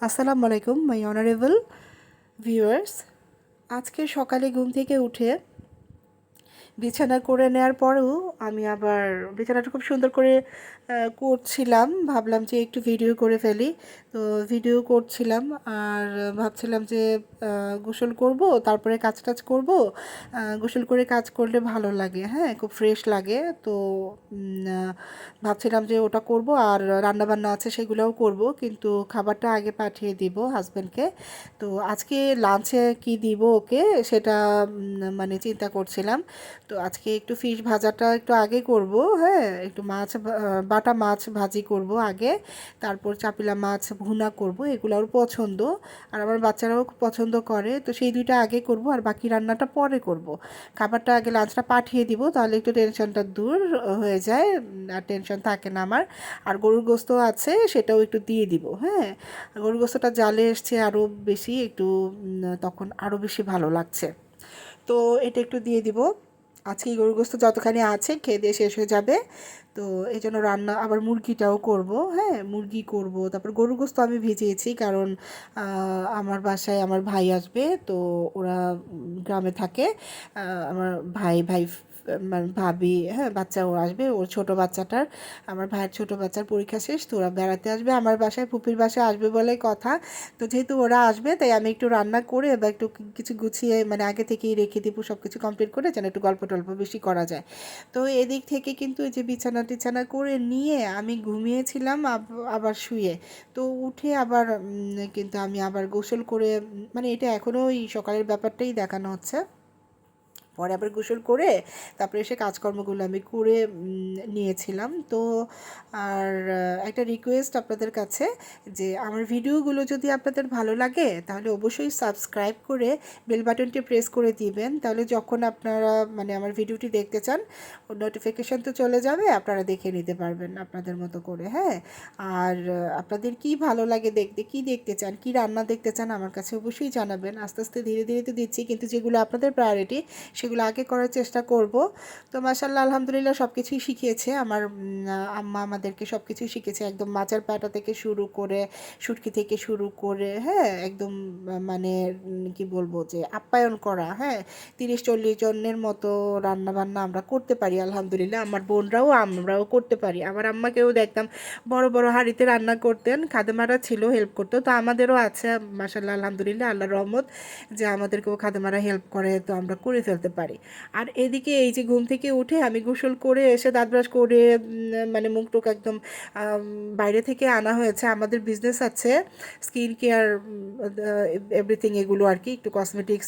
আসসালামু আলাইকুম my honourable viewers. আজকে সকালে ঘুম থেকে উঠে বিছানা করে নেওয়ার পরেও আমি আবার বিছানাটা খুব সুন্দর করে করছিলাম। ভাবলাম যে একটু ভিডিও করে ফেলি, তো ভিডিও করছিলাম আর ভাবছিলাম যে গোসল করব, তারপরে কাজ টাজ করব। গোসল করে কাজ করলে ভালো লাগে, হ্যাঁ, খুব ফ্রেশ লাগে। তো ভাবছিলাম যে ওটা করব, আর রান্না বান্না আছে সেগুলোও করব, কিন্তু খাবারটা আগে পাঠিয়ে দিব হাজব্যান্ডকে। তো আজকে লাঞ্চে কি দিব ওকে সেটা মানে চিন্তা করছিলাম। তো আজকে একটু ফিশ ভাজাটা একটু আগে করব, হ্যাঁ, একটু বাটা মাছ ভাজি করব আগে, তারপর চাপিলা মাছ ভুনা করব, এগুলো ওর পছন্দ আর আমার বাচ্চারাও খুব পছন্দ করে। তো সেই দুইটা আগে করব আর বাকি রান্নাটা পরে করব। খাবারটা আগে লাঞ্চটা পাঠিয়ে দিব, তাহলে একটু টেনশনটা দূর হয়ে যায়, আর টেনশন থাকে না আমার। আর গরুর গোস্ত আছে সেটাও একটু দিয়ে দিব, হ্যাঁ। গরুর গোস্তটা জালে এসছে আরও বেশি একটু, তখন আরও বেশি ভালো লাগছে। তো এটা একটু দিয়ে দিব। আজকে এই গরুর গোস্ত যতখানি আছে খেয়ে দিয়ে শেষ হয়ে যাবে। তো এই জন্য রান্না আবার মুরগিটাও করব, হ্যাঁ, মুরগি করব। তারপর গরুর গোস্ত আমি ভিজিয়েছি, কারণ আমার বাসায় আমার ভাই আসবে, তো ওরা গ্রামে থাকে। আমার ভাই ভাই মানে ভাবি, হ্যাঁ, বাচ্চাও আসবে, ওর ছোট বাচ্চাটার, আমার ভাইয়ের ছোট বাচ্চার পরীক্ষা শেষ, তো ওরা বেড়াতে আসবে আমার বাসায়, ফুপির বাসায় আসবে বলে কথা। তো যেহেতু ওরা আসবে তাই আমি একটু রান্না করে বা একটু কিছু গুছিয়ে মানে আগে থেকেই রেখে দিব, সব কিছু কমপ্লিট করে, যেন একটু গল্প টল্প বেশি করা যায়। তো এদিক থেকে কিন্তু এই যে বিছানা টিছানা করে নিয়ে আমি ঘুমিয়েছিলাম আবার শুয়ে। তো উঠে আবার কিন্তু আমি আবার গোসল করে, মানে এটা এখনও ওই সকালের ব্যাপারটাই দেখানো হচ্ছে। পরে আবার গোসল করে তারপরে এসে কাজকর্মগুলো আমি করে নিয়েছিলাম। তো আর একটা রিকোয়েস্ট আপনাদের কাছে, যে আমার ভিডিওগুলো যদি আপনাদের ভালো লাগে তাহলে অবশ্যই সাবস্ক্রাইব করে বেল বাটনটি প্রেস করে দিবেন, তাহলে যখন আপনারা মানে আমার ভিডিওটি দেখতে চান ওর নোটিফিকেশান তো চলে যাবে, আপনারা দেখে নিতে পারবেন আপনাদের মতো করে, হ্যাঁ। আর আপনাদের কি ভালো লাগে দেখতে, কি দেখতে চান, কি রান্না দেখতে চান আমার কাছে অবশ্যই জানাবেন। আস্তে আস্তে ধীরে ধীরে তো দিচ্ছি, কিন্তু যেগুলো আপনাদের প্রায়োরিটি সেগুলো আগে করার চেষ্টা করব। তো মাশাআল্লাহ আলহামদুলিল্লাহ সব কিছুই শিখিয়েছে আমার আম্মা, আমাদেরকে সব কিছুই শিখেছে, একদম মাছের পাটা থেকে শুরু করে, শুটকি থেকে শুরু করে, হ্যাঁ, একদম মানে কি বলবো যে আপ্যায়ন করা, হ্যাঁ। 30-40 জনের মতো রান্না বান্না আমরা করতে পারি আলহামদুলিল্লাহ, আমার বোনরাও আমরাও করতে পারি। আমার আম্মাকেও দেখতাম বড় বড় হাঁড়িতে রান্না করতেন, খাদেমারা ছিল, হেল্প করতো। তো আমাদেরও আছে মাশাআল্লাহ আলহামদুলিল্লাহ, আল্লাহর রহমত, যে আমাদেরকেও খাদেমারা হেল্প করে, তো আমরা করে ফেলতে পারি। আর এদিকে এই যে ঘুম থেকে উঠে আমি গোসল করে এসে দাঁত ব্রাশ করে মানে মুখ টুক একদম বাইরে থেকে আনা হয়েছে, আমাদের বিজনেস আছে স্কিন কেয়ার এভরিথিং, এগুলো আর কি, একটু কসমেটিক্স,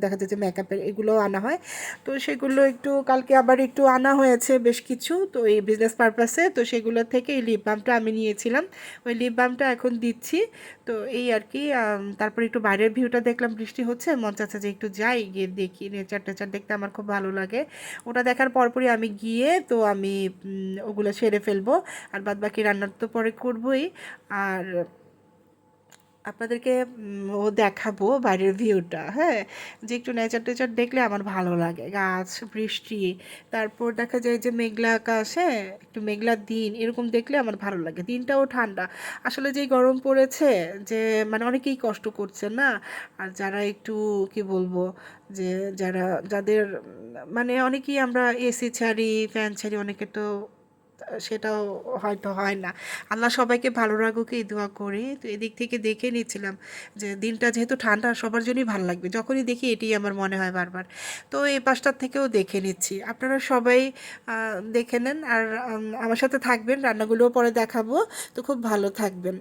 দেখা যাচ্ছে মেকআপের এগুলোও আনা হয়। তো সেগুলো একটু কালকে আবার একটু আনা হয়েছে বেশ কিছু, তো এই বিজনেস পারপাসে, তো সেগুলো থেকে এই লিপ বামটা আমি নিয়েছিলাম, ওই লিপ বামটা এখন দিচ্ছি। তো এই আর কি, তারপর একটু বাইরের ভিউটা দেখলাম, বৃষ্টি হচ্ছে, মন চাচ্ছে যে একটু যাই, গিয়ে দেখি, নেচার টেচার দেখতে আমার খুব ভালো লাগে। ওটা দেখার পরপরই আমি গিয়ে তো আমি ওগুলো সেরে ফেলবো, আর বাদ বাকি রান্নার তো পরে করবোই। আর আপনাদেরকে ও দেখাবো বাইরের ভিউটা, হ্যাঁ, যে একটু নেচার টেচার দেখলে আমার ভালো লাগে, গাছ, বৃষ্টি, তারপর দেখা যায় যে মেঘলা আকাশ, হ্যাঁ, একটু মেঘলা দিন, এরকম দেখলে আমার ভালো লাগে। দিনটাও ঠান্ডা, আসলে যেই গরম পড়েছে, যে মানে অনেকেই কষ্ট করছে না। আর যারা একটু কি বলবো, যে যাদের মানে অনেকেই আমরা এসি ছাড়ি, ফ্যান ছাড়ি, অনেকে তো সেটাও হয়তো হয় না। আল্লাহ সবাইকে ভালো রাখুক এই দোয়া করি। তো এদিক থেকে দেখে নিচ্ছিলাম যে দিনটা যেহেতু ঠান্ডা, সবার জন্যই ভালো লাগবে, যখনই দেখি এটাই আমার মনে হয় বারবার। তো এই পাশটার থেকেও দেখে নিচ্ছি, আপনারা সবাই দেখে নেন, আর আমার সাথে থাকবেন, রান্নাগুলোও পরে দেখাবো। তো খুব ভালো থাকবেন।